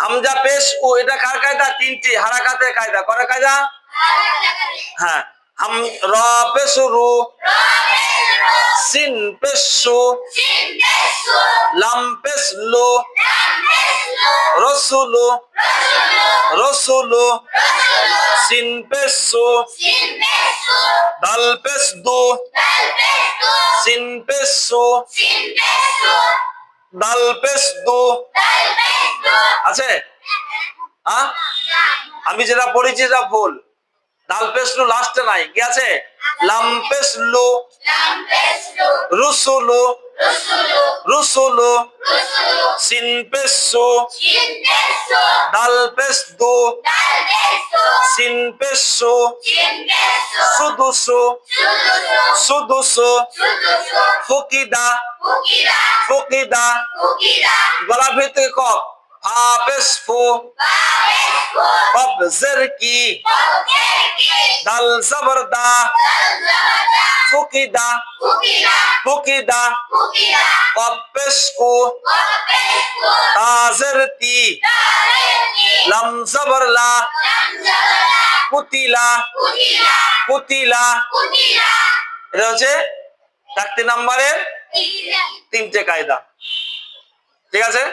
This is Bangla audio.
হামজা পেশ উ, এটা কার কায়দা? তিনটি হারাকাতের কায়দা। কয়টা কায়দা? হ্যাঁ। হাম র পেশ রু, সিন পেশ সু, লাম পেশ লু, রসুলু, রসুলু, সিন পেশ সু, দাল পেশ দু, সিন পেশ সু, দাল পেশ দু। আছে? হ্যাঁ, আমি যেটা পড়েছি এটা ভুল। দাল পেশ লু লাস্টে নাই, কি আছে? লাম পেশ লু, রুসুলু, রুসুলু, সিন পেশ সু, দাল পেশ দু, সিন পেশ সু, সুদুসু, সুদুসু, ফুকিদা, ফুকিদা, গলা ভিতরে কফ, ফা পেশ ফু, কফ জের কি, দাল জবর দা, ফুকিদা, ফুকিদা, কফ পেশ কু, তা জের তি, লাম জবর লা, কুতিলা, কুতিলা। এটা হচ্ছে 4 নম্বরের 3টে কায়দা। ঠিক আছে?